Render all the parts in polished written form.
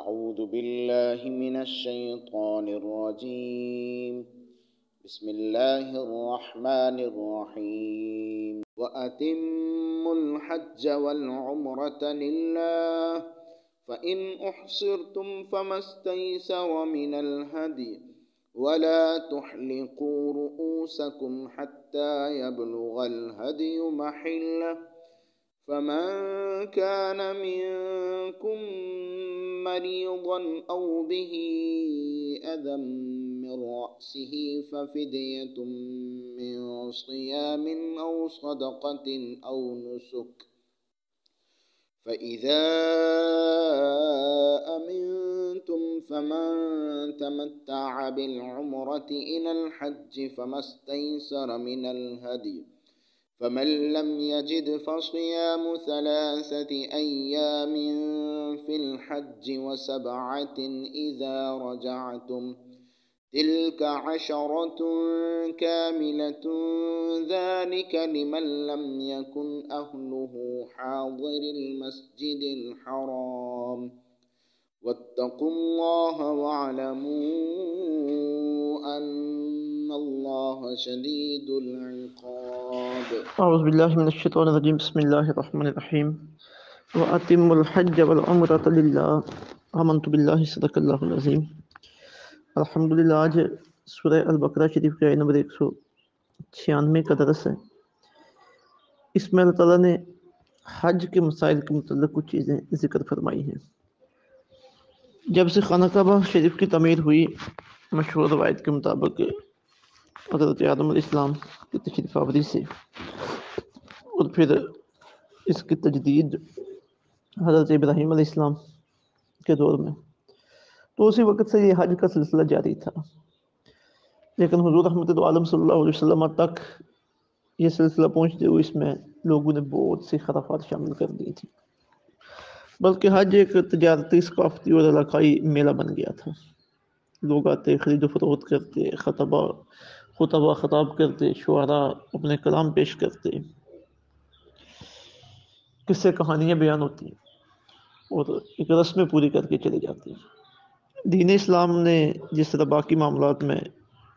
أعوذ بالله من الشيطان الرجيم. بسم الله الرحمن الرحيم. وأتموا الحج والعمرة لله فإن أحصرتم فما استيسر من الهدي ولا تحلقوا رؤوسكم حتى يبلغ الهدي محله فمن كان منكم مريضا أو به أذى من رأسه ففدية من صيام أو صدقة أو نسك فإذا أمنتم فمن تمتع بالعمرة إلى الحج فما استيسر من الهدي فمن لم يجد فصيام 3 أيام في الحج و7 إذا رجعتم تلك 10 كاملة ذلك لمن لم يكن أهله حاضر المسجد الحرام واتقوا الله واعلموا أن الله شديد العقاب. أعوذ بالله من الشیطان الرجیم. بسم اللہ الرحمن الرحیم. وَأَتِمُّوا الْحَجَّ وَالْعُمْرَةَ لِلَّهِ آمنت باللہ صدق اللہ العظیم. الحمدللہ آج سورہ البقرہ شریف کے آیت نمبر 196 کا درس ہے. اس میں اللہ تعالیٰ نے حج کے مسائل کے متعلق کچھ چیزیں ذکر فرمائی ہیں. جب سے خانہ کعبہ شریف کی تعمیر ہوئی، مشہور روایت کے مطابق حضرت آدم علیہ السلام کی تشریف آوری سے اور پھر اس کی تجدید حضرت ابراہیم علیہ السلام کے دور میں، تو اسی وقت سے یہ حج کا سلسلہ جاری تھا. لیکن حضور رحمت عالم صلی اللہ علیہ وسلم تک یہ سلسلہ پہنچتے ہوئے اس میں لوگوں نے بہت سی خرافات شامل کر دی تھی، بلکہ حج ایک تجارتی، ثقافتی اور علاقائی میلہ بن گیا تھا. لوگ آتے، خرید و فروخت کرتے، خطبہ خطاب کرتے، شعراء اپنے کلام پیش کرتے، قصے کہانیاں بیان ہوتی اور ایک رسمیں پوری کر کے چلے جاتے ہیں. دین اسلام نے جس طرح باقی معاملات میں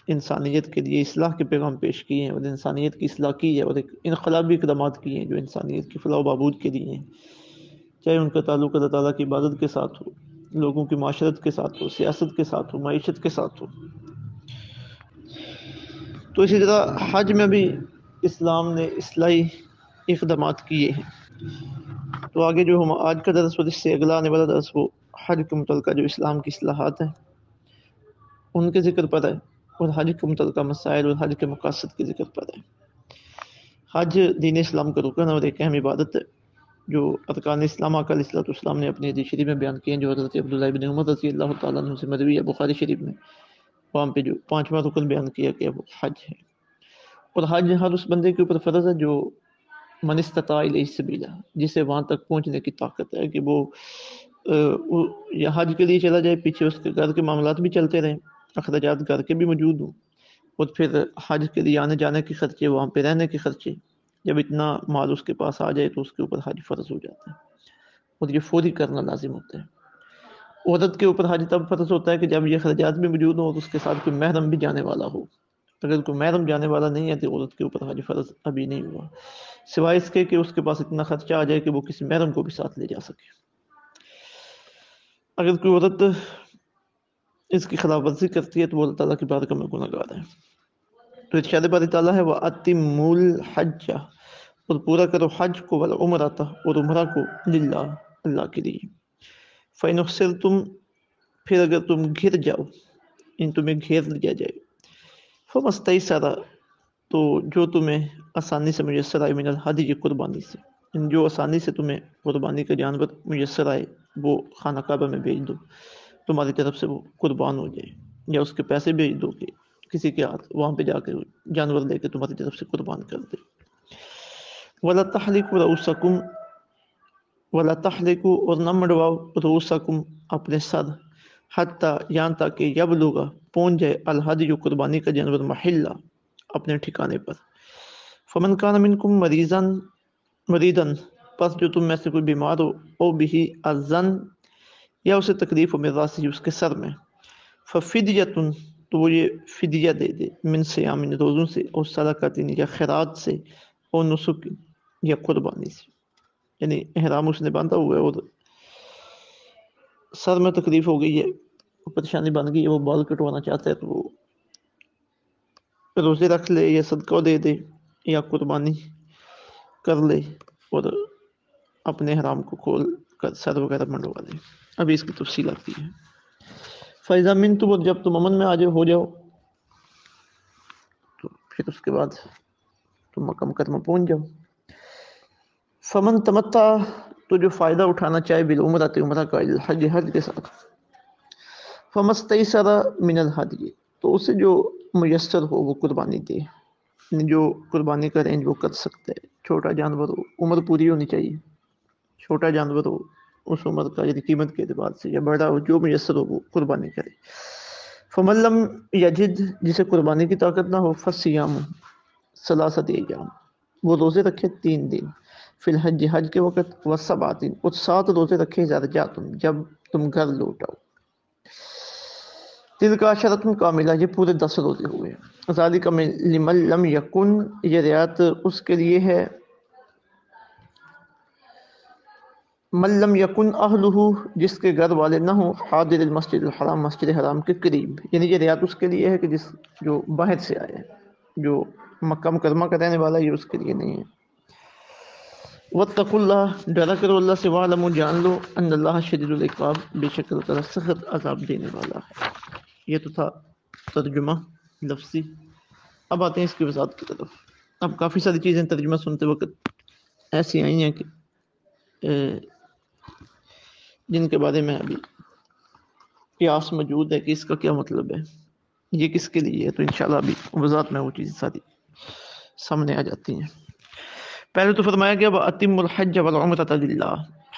انسانیت کے لیے اصلاح کے پیغام پیش کیے ہیں اور انسانیت کی اصلاح کی ہے اور ایک انقلابی اقدامات کیے ہیں جو انسانیت کی فلاح و بہبود کے لیے ہیں، چاہے ان کا تعلق اللہ تعالیٰ کی عبادت کے ساتھ ہو، لوگوں کی معاشرت کے ساتھ ہو، سیاست کے ساتھ ہو، معیشت کے ساتھ ہو. تو اسی طرح حج میں بھی اسلام نے اصلاحی اقدامات کیے ہیں. تو آگے جو ہم آج کا درس اور اس سے اگلا آنے والا درس وہ حج کے متعلقہ جو اسلام کی اصلاحات ہیں ان کے ذکر پر ہے، اور حج کے متعلقہ مسائل اور حج کے مقاصد کے ذکر پر ہے. حج دین اسلام کا رکن اور ایک اہم عبادت ہے جو ارکان اسلام آقا علیہ الصلوۃ والسلام نے اپنی حدیث شریف میں بیان کیے ہیں، جو حضرت عبداللہ ابن عمر رضی اللہ تعالیٰ عنہ سے مروی ہے بخاری شریف میں. وہاں پہ جو 5واں رکن بیان کیا کہ وہ حج ہے. اور حج ہر اس بندے کے اوپر فرض ہے جو من استطاع الیہ سبیلا، جسے وہاں تک پہنچنے کی طاقت ہے کہ وہ یا حج کے لیے چلا جائے، پیچھے اس کے گھر کے معاملات بھی چلتے رہیں، اخراجات گھر کے بھی موجود ہوں، اور پھر حج کے لیے آنے جانے کے خرچے، وہاں پہ رہنے کے خرچے، جب اتنا مال اس کے پاس آ جائے تو اس کے اوپر حج فرض ہو جاتا ہے اور یہ فوری کرنا لازم ہوتا ہے. عورت کے اوپر حج تب فرض ہوتا ہے کہ جب یہ خرچات بھی موجود ہوں اور اس کے ساتھ کوئی محرم بھی جانے والا ہو. اگر کوئی محرم جانے والا نہیں ہے تو عورت کے اوپر حج فرض ابھی نہیں ہوا، سوائے اس کے کہ اس کے پاس اتنا خرچہ آ جائے کہ وہ کسی محرم کو بھی ساتھ لے جا سکے. اگر کوئی عورت اس کی خلاف ورزی کرتی ہے تو وہ اللہ تعالیٰ کی بارگاہ میں گناہ گار ہے. تو ارشاد باری تعالیٰ ہے وَأَتِمُّوا الْحَجَّ، اور پورا کرو حج کو، والعمرۃ، اور عمرہ کو، للہ، اللہ کے لیے. فَإِنْ أُحْصِرْتُمْ، پھر اگر تم گھر جاؤ، ان تمہیں گھیر لیا جائے، فَمَا اسْتَيْسَرَ، تو جو تمہیں آسانی سے میسر آئے، من الہدی، قربانی سے، جو آسانی سے تمہیں قربانی کا جانور میسر آئے وہ خانہ کعبہ میں بھیج دو، تمہاری طرف سے وہ قربان ہو جائے، یا اس کے پیسے بھیج دو کہ کسی کے ہاتھ وہاں پہ جا کے جانور لے کے تمہاری طرف سے قربان کر دے. وَلَا تَحْلِقُوا رُؤُوسَكُمْ، وَلَا تَحْلِقُوا، اور نہ مڑواؤ، رؤوسکم، اپنے سر، حتیٰ، یہاں تک کہ یبلغ، پہنچ جائے، الہدی، قربانی کا جانور، محلہ، اپنے ٹھکانے پر. فمن کان منکم مریضاً، پس جو تم میں سے کوئی بیمار ہو، او بہ اذن، یا اسے تکلیف ہو میرا سے اس کے سر میں، ففدیتن تو وہ یہ فدیہ دے دے، من صیام روزوں سے، اور صدقاتین یا خیرات سے، اور نسک یا قربانی سے. یعنی احرام اس نے باندھا ہوا ہے اور سر میں تکلیف ہو گئی ہے، پریشانی بن گئی ہے، وہ بال کٹوانا چاہتا ہے تو وہ روزے رکھ لے یا صدقہ دے دے یا قربانی کر لے اور اپنے احرام کو کھول کر سر وغیرہ منڈوا لے. ابھی اس کی تفصیل آتی ہے. فَإِذَا مِنْتُمْ، جب تم امن میں ہو جاؤ تو پھر اس کے بعد تم مکہ مکرمہ پہنچ جاؤ. فمن تمتع، تو جو فائدہ اٹھانا چاہے بالعمرۃ، عمرہ کا، الحج، حج کے ساتھ، فمستیسر من الحدی، تو اسے جو میسر ہو وہ قربانی دے. یعنی جو قربانی کا رینج وہ کر سکتے ہے. چھوٹا جانور ہو، عمر پوری ہونی چاہیے، چھوٹا جانور ہو اس عمر کا یعنی قیمت کے اعتبار سے، یا بڑا ہو، جو میسر ہو وہ قربانی کرے. فمن لم یجد، جسے قربانی کی طاقت نہ ہو، فصیام ثلاثۃ ایام، وہ روزے رکھے 3 دن، فی الحج، حج کے وقت، و7 اور 7 روزے رکھے اذا رجعتم، جب تم گھر لوٹ آؤ. تلک عشرۃ کاملہ، یہ پورے 10 روزے ہوئے. ذالک لمن لم یکن، یہ رعایت اس کے لیے ہے من لم یکن اہلہ، جس کے گھر والے نہ ہوں، حاضر المسجد الحرام، مسجد حرام کے قریب. یعنی یہ رعایت اس کے لیے ہے کہ جو باہر سے آئے، جو مکہ مکرمہ کا رہنے والا، یہ اس کے لیے نہیں ہے. واتقوا اللہ، ڈرا کرو اللہ سے، وَاعْلَمُوا، جان لو، ان اللہ شدید العقاب، بے شک اللہ تعالیٰ سخت عذاب دینے والا ہے. یہ تو تھا ترجمہ لفظی. اب آتے ہیں اس کی وضاحت کی طرف. اب کافی ساری چیزیں ترجمہ سنتے وقت ایسی آئی ہیں کہ جن کے بارے میں ابھی قیاس موجود ہے کہ اس کا کیا مطلب ہے، یہ کس کے لیے ہے. تو انشاءاللہ ابھی وضاحت میں وہ چیزیں ساری سامنے آ جاتی ہیں. پہلے تو فرمایا گیا وَأَتِمُّ الْحَجَّ وَالْعُمْرَةَ لِلَّهِ،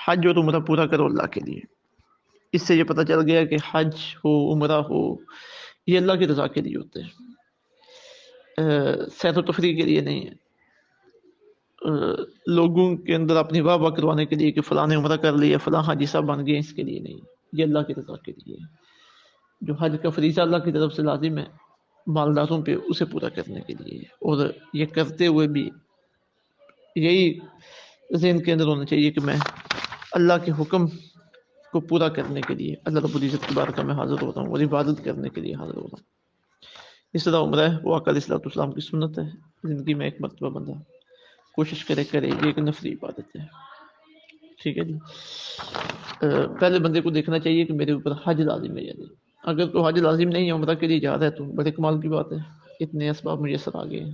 حج اور عمرہ پورا کرو اللہ کے لیے. اس سے یہ پتہ چل گیا کہ حج ہو، عمرہ ہو، یہ اللہ کی رضا کے لیے ہوتے ہیں، سیر و تفریح کے لیے نہیں ہے، لوگوں کے اندر اپنی واہ واہ کروانے کے لیے کہ فلاں نے عمرہ کر لیا، فلاں حاجی صاحب بن گئے، اس کے لیے نہیں. یہ اللہ کی رضا کے لیے ہے. جو حج کا فریضہ اللہ کی طرف سے لازم ہے مالداروں پہ، اسے پورا کرنے کے لیے ہے. اور یہ کرتے ہوئے بھی یہی ذہن کے اندر ہونا چاہیے کہ میں اللہ کے حکم کو پورا کرنے کے لیے اللہ رب العزت کی بارگاہ میں حاضر ہوتا ہوں اور عبادت کرنے کے لیے حاضر ہوتا ہوں. اس طرح عمرہ ہے وہ آقا علیہ السلام کی سنت ہے. زندگی میں ایک مرتبہ بندہ کوشش کرے یہ ایک نفلی عبادت ہے. ٹھیک ہے جی. پہلے بندے کو دیکھنا چاہیے کہ میرے اوپر حج لازم ہے یا نہیں. اگر تو حج لازم نہیں ہے، عمرہ کے لیے جا رہا ہے، تو بڑے کمال کی بات ہے، اتنے اسباب میسر آ گئے ہیں.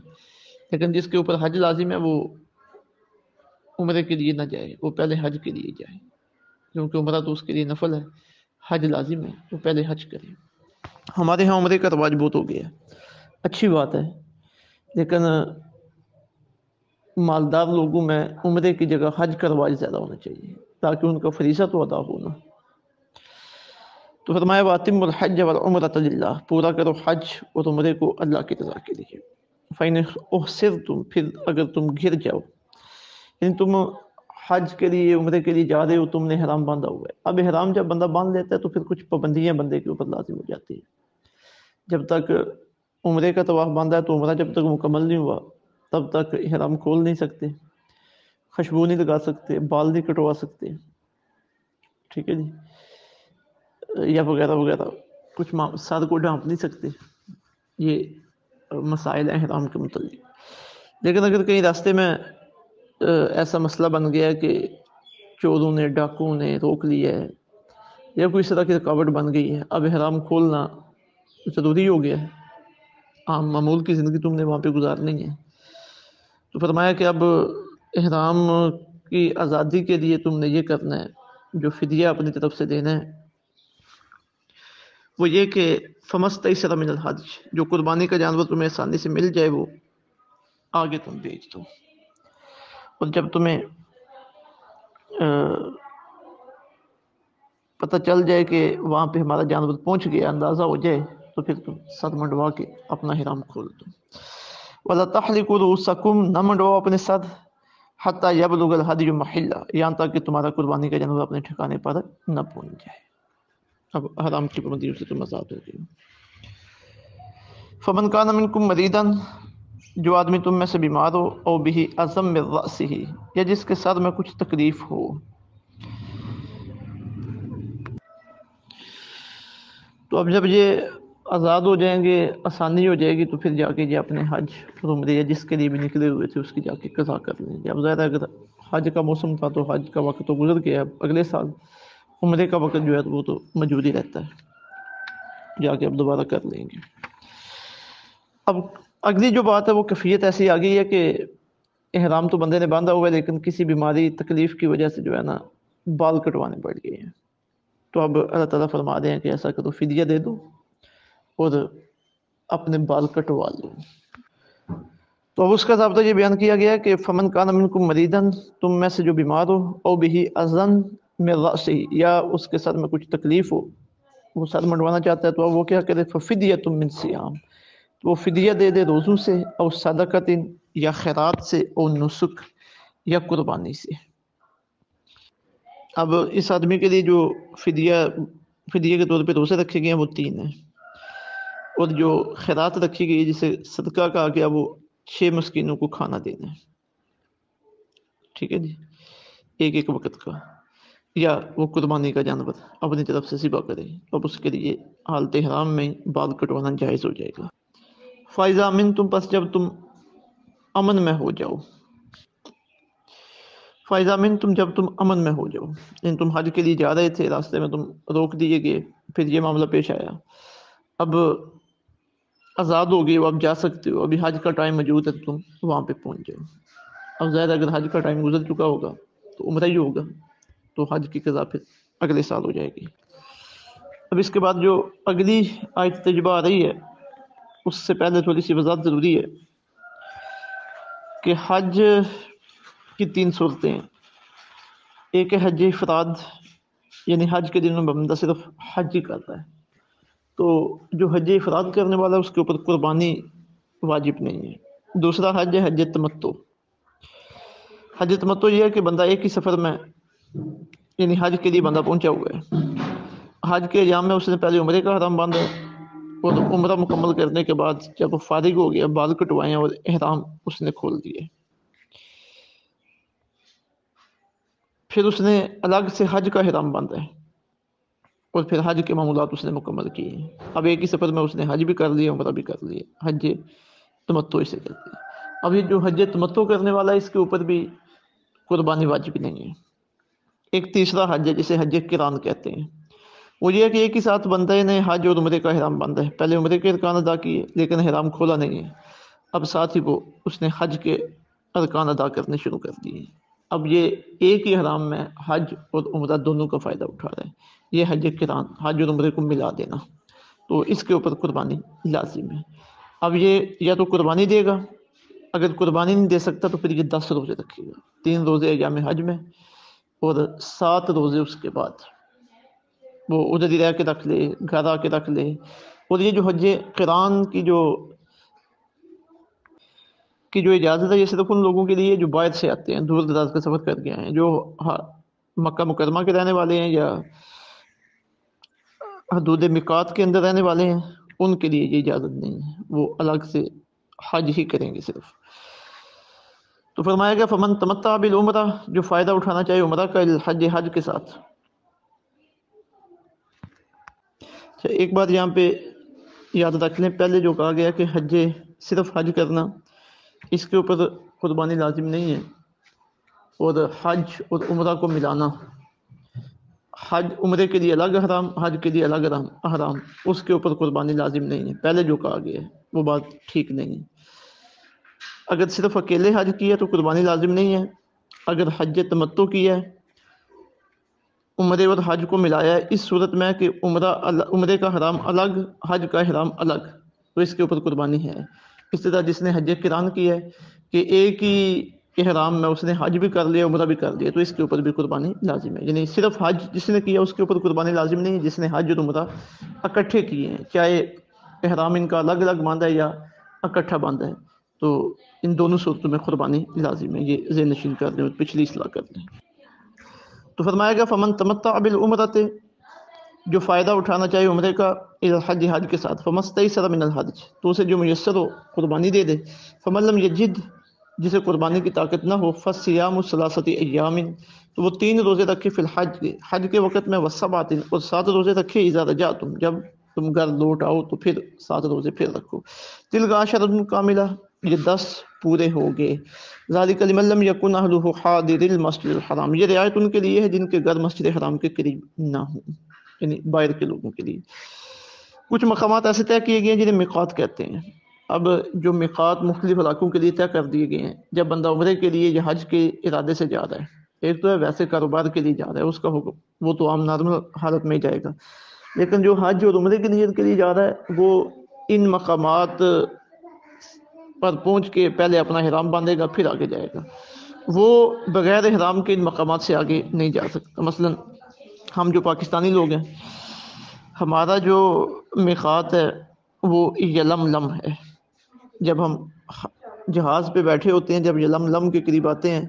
لیکن جس کے اوپر حج لازم ہے وہ عمرے کے لیے نہ جائے، وہ پہلے حج کے لیے جائے، کیونکہ عمرہ تو اس کے لیے نفل ہے، حج لازم ہے، وہ پہلے حج کرے. ہمارے ہاں عمرے کا رواج بہت ہو گیا ہے، اچھی بات ہے، لیکن مالدار لوگوں میں عمرے کی جگہ حج کا رواج زیادہ ہونا چاہیے تاکہ ان کا فریضہ تو ادا ہونا. تو فرمایا وَأَتِمُّ الْحَجَّ وَالْعُمْرَةَ لِلَّهِ، پورا کرو حج اور عمرے کو اللہ کی رضا کے لیے. فَإِنْ أُحْصِرْتُمْ، پھر اگر تم گھر جاؤ، یعنی تم حج کے لیے، عمرے کے لیے جا رہے ہو، تم نے احرام باندھا ہوا ہے. اب احرام جب بندہ باندھ لیتا ہے تو پھر کچھ پابندیاں بندے کے اوپر لازم ہو جاتی ہیں. جب تک عمرے کا طواف باندھا ہے تو عمرہ جب تک مکمل نہیں ہوا تب تک احرام کھول نہیں سکتے، خوشبو نہیں لگا سکتے، بال نہیں کٹوا سکتے، ٹھیک ہے جی، یا وغیرہ وغیرہ، کچھ سر کو ڈھانپ نہیں سکتے. یہ مسائل ہیں احرام کے متعلق. لیکن اگر کہیں راستے میں ایسا مسئلہ بن گیا کہ چوروں نے، ڈاکوؤں نے روک لیا ہے یا کوئی اس طرح کی رکاوٹ بن گئی ہے، اب احرام کھولنا ضروری ہو گیا ہے، عام معمول کی زندگی تم نے وہاں پہ گزارنی ہے. تو فرمایا کہ اب احرام کی آزادی کے لیے تم نے یہ کرنا ہے، جو فدیہ اپنی طرف سے دینا ہے وہ یہ کہ فَمَسْتَيْسَرَ مِنَ الْحَدْيِ، جو قربانی کا جانور تمہیں آسانی سے مل جائے وہ آگے تم بیچ دو. اور جب تمہیں پتہ چل جائے کہ وہاں پہ ہمارا جانور پہنچ گیا، اندازہ ہو جائے، تو پھر تم سر منڈوا کے اپنا احرام کھول دو. وَلَا تَحْلِقُوا رُؤُوسَكُمْ، نہ منڈواؤ اپنے سر، حَتَّى يَبْلُغَ الْهَدْيُ مَحِلَّهُ، یہاں تک کہ تمہارا قربانی کا جانور اپنے ٹھکانے پر نہ پہنچ جائے. اب حرام کی پابندیوں سے تم آزاد ہو گئے. فمن کان منکم مریدن، جو آدمی تم میں سے بیمار ہو، او بھی عظم من رأسہ، یا جس کے سر میں کچھ تکلیف ہو. تو اب جب یہ آزاد ہو جائیں گے، آسانی ہو جائے گی، تو پھر جا کے یہ اپنے حج اور عمرے یا جس کے لیے بھی نکلے ہوئے تھے اس کی جا کے قضا کر لیں گے. اب ظاہر ہے اگر حج کا موسم تھا تو حج کا وقت تو گزر گیا، اب اگلے سال عمرے کا وقت جو ہے وہ تو موجود ہی رہتا ہے، جا کے اب دوبارہ کر لیں گے. اب اگلی جو بات ہے وہ کیفیت ایسی آ گئی ہے کہ احرام تو بندے نے باندھا ہوا ہے لیکن کسی بیماری تکلیف کی وجہ سے جو ہے نا بال کٹوانے پڑ گئے ہیں. تو اب اللہ تعالیٰ فرما دے ہیں کہ ایسا کرو، فدیہ دے دو اور اپنے بال کٹوا لو. تو اب اس کا ضابطہ یہ بیان کیا گیا کہ فمن کان منکم مریدن، تم میں سے جو بیمار ہو، او بھی اذن من رأسہ، یا اس کے سر میں کچھ تکلیف ہو، وہ سر منڈوانا چاہتا ہے، تو اب وہ کیا کرے؟ ففدیۃ من صیام، تو وہ فدیہ دے دے روزوں سے، او صدقۃ، یا خیرات سے، او نسک، یا قربانی سے. اب اس آدمی کے لیے جو فدیہ کے طور پہ روزے رکھے گئے ہیں وہ 3 ہیں، اور جو خیرات رکھی گئی ہے جسے صدقہ کہا گیا وہ 6 مسکینوں کو کھانا دینا ہے. ٹھیک ہے جی، ایک وقت کا، یا وہ قربانی کا جانور اپنی طرف سے ذبح کرے. اب اس کے لیے حالت حرام میں بال کٹوانا جائز ہو جائے گا. فائزہ امن تم، پس جب تم امن میں ہو جاؤ. فائزہ امن تم، جب تم امن میں ہو جاؤ، یعنی تم حج کے لیے جا رہے تھے، راستے میں تم روک دیے گئے، پھر یہ معاملہ پیش آیا، اب آزاد ہو گئے ہو، اب جا سکتے ہو، ابھی حج کا ٹائم موجود ہے، تم وہاں پہ پہنچ جاؤ. اب ظاہر اگر حج کا ٹائم گزر چکا ہوگا تو عمرہ ہی ہوگا، تو حج کی قضا پھر اگلے سال ہو جائے گی. اب اس کے بعد جو اگلی آیت تجربہ آ رہی ہے اس سے پہلے تھوڑی سی وضاحت ضروری ہے کہ حج کی 3 صورتیں ہیں. ایک ہے حج افراد، یعنی حج کے دنوں میں بندہ صرف حج ہی کرتا ہے، تو جو حج افراد کرنے والا ہے اس کے اوپر قربانی واجب نہیں ہے. دوسرا حج ہے حج تمتع. حج تمتع یہ ہے کہ بندہ ایک ہی سفر میں، یعنی حج کے لیے بندہ پہنچا ہوا ہے، حج کے ایام میں اس نے پہلے عمرے کا احرام باندھا، اور عمرہ مکمل کرنے کے بعد جب وہ فارغ ہو گیا، بال کٹوائے اور احرام اس نے کھول دیے، پھر اس نے الگ سے حج کا احرام باندھا ہے اور پھر حج کے معمولات اس نے مکمل کیے ہیں. اب ایک ہی سفر میں اس نے حج بھی کر لیا، عمرہ بھی کر لیا، حج تمتع اسے کہتے ہیں. اب یہ جو حج تمتع کرنے والا ہے اس کے اوپر بھی قربانی واجب نہیں ہے. ایک تیسرا حج ہے جسے حج قران کہتے ہیں، وہ یہ ہے کہ ایک ہی ساتھ بندے نے حج اور عمرے کا احرام باندھا ہے، پہلے عمرے کے ارکان ادا کیے لیکن احرام کھولا نہیں ہے، اب ساتھ ہی وہ اس نے حج کے ارکان ادا کرنے شروع کر دیے. اب یہ ایک ہی احرام میں حج اور عمرہ دونوں کا فائدہ اٹھا رہا ہے. یہ حج قران، حج اور عمرے کو ملا دینا، تو اس کے اوپر قربانی لازم ہے. اب یہ یا تو قربانی دے گا، اگر قربانی نہیں دے سکتا تو پھر یہ 10 روزے رکھے گا، 3 روزے ایام حج میں اور 7 روزے اس کے بعد، وہ ادھر ہی رہ کے رکھ لے، گھر آ کے رکھ لے. اور یہ جو حج قران کی جو اجازت ہے یہ صرف ان لوگوں کے لیے جو باہر سے آتے ہیں، دور دراز کا سفر کر کے آئے ہیں، جو مکہ مکرمہ کے رہنے والے ہیں یا حدود میقات کے اندر رہنے والے ہیں، ان کے لیے یہ اجازت نہیں ہے، وہ الگ سے حج ہی کریں گے صرف. تو فرمایا گیا فمن تمتع بالعمرہ، جو فائدہ اٹھانا چاہے عمرہ کا، الحج، حج کے ساتھ. ایک بات یہاں پہ یاد رکھ لیں، پہلے جو کہا گیا کہ حج، صرف حج کرنا، اس کے اوپر قربانی لازم نہیں ہے، اور حج اور عمرہ کو ملانا، حج عمرے کے لیے الگ احرام، حج کے لیے الگ احرام، اس کے اوپر قربانی لازم نہیں ہے. پہلے جو کہا گیا ہے وہ بات ٹھیک نہیں ہے. اگر صرف اکیلے حج کیا تو قربانی لازم نہیں ہے، اگر حج تمتع کیا ہے، عمرے اور حج کو ملایا ہے، اس صورت میں کہ عمرے کا احرام الگ، حج کا احرام الگ، تو اس کے اوپر قربانی ہے. اس طرح جس نے حج قران کیا ہے کہ ایک ہی احرام میں اس نے حج بھی کر لیا، عمرہ بھی کر لیا، تو اس کے اوپر بھی قربانی لازم ہے. یعنی صرف حج جس نے کیا اس کے اوپر قربانی لازم نہیں ہے، جس نے حج اور عمرہ اکٹھے کیے ہیں، چاہے احرام ان کا الگ الگ باندھا ہے یا اکٹھا باندھا ہے، تو ان دونوں صورتوں میں قربانی لازم ہے. یہ ذہن نشین کر لیں، پچھلی اصلاح کر لیں. تو فرمایا گیا فمن تمتع بالعمرۃ، جو فائدہ اٹھانا چاہے عمرے کا الحج حج کے ساتھ، فمستیسر من الحج، تو اسے جو میسر ہو قربانی دے دے، فمن لم یجد، جسے قربانی کی طاقت نہ ہو، فصیام ثلاثۃ ایام، تو وہ 3 روزے رکھے فی الحج، حج کے وقت میں، وسبعۃ، اور 7 روزے رکھے اذا رجعتم، جب تم گھر لوٹ آؤ تو پھر 7 روزے پھر رکھو، تلک عشرۃ کاملہ، یہ 10 پورے ہو گئے، ذالک لمن لم یکن اہلہ حاضر المسجد الحرام، یہ رعایت ان کے لیے ہے جن کے گھر مسجد حرام کے قریب نہ ہوں، یعنی باہر کے لوگوں کے لیے۔ کچھ مقامات ایسے طے کیے گئے ہیں جنہیں میقات کہتے ہیں۔ اب جو میقات مختلف علاقوں کے لیے طے کر دیے گئے ہیں، جب بندہ عمرے کے لیے یا حج کے ارادے سے جا رہا ہے، ایک تو ہے ویسے کاروبار کے لیے جا رہا ہے، اس کا حکم وہ تو عام نارمل حالت میں ہی جائے گا، لیکن جو حج اور عمرے کی نیت کے لیے جا رہا ہے وہ ان مقامات پر پہنچ کے پہلے اپنا احرام باندھے گا، پھر آگے جائے گا، وہ بغیر احرام کے ان مقامات سے آگے نہیں جا سکتا۔ مثلا ہم جو پاکستانی لوگ ہیں، ہمارا جو میقات ہے وہ یلملم ہے، جب ہم جہاز پہ بیٹھے ہوتے ہیں، جب یلملم کے قریب آتے ہیں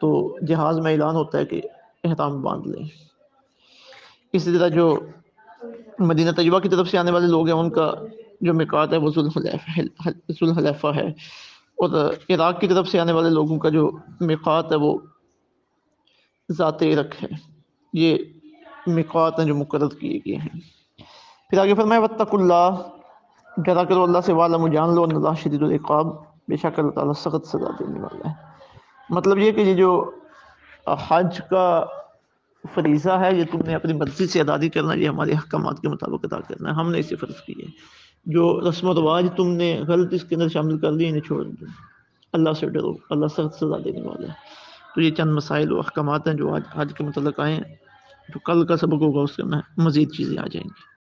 تو جہاز میں اعلان ہوتا ہے کہ احرام باندھ لیں۔ اسی طرح جو مدینہ طیبہ کی طرف سے آنے والے لوگ ہیں، ان کا جو میقات ہے وہ ذوالحلیفہ ہے، اور عراق کی طرف سے آنے والے لوگوں کا جو میقات ہے وہ ذات عرق ہے۔ یہ میقات ہیں جو مقرر کیے گئے ہیں۔ پھر آگے فرمایا واتقوا اللہ، ڈرا کرو اللہ سے، وعلموا، جان لو، ان اللہ شدید العقاب، بے شک اللہ تعالیٰ سخت سزا دینے والا ہے۔ مطلب یہ کہ یہ جو حج کا فریضہ ہے، یہ تم نے اپنی مرضی سے ادا نہیں کرنا، یہ ہمارے احکامات کے مطابق ادا کرنا ہے، ہم نے اسے فرض کی ہے۔ جو رسم و رواج تم نے غلط اس کے اندر شامل کر لیے، انہیں چھوڑ دو، اللہ سے ڈرو، اللہ سخت سزا دینے والا ہے۔ تو یہ چند مسائل و احکامات ہیں جو آج حج کے متعلق آئے ہیں، جو کل کا سبق ہوگا اس کے میں مزید چیزیں آ جائیں گی۔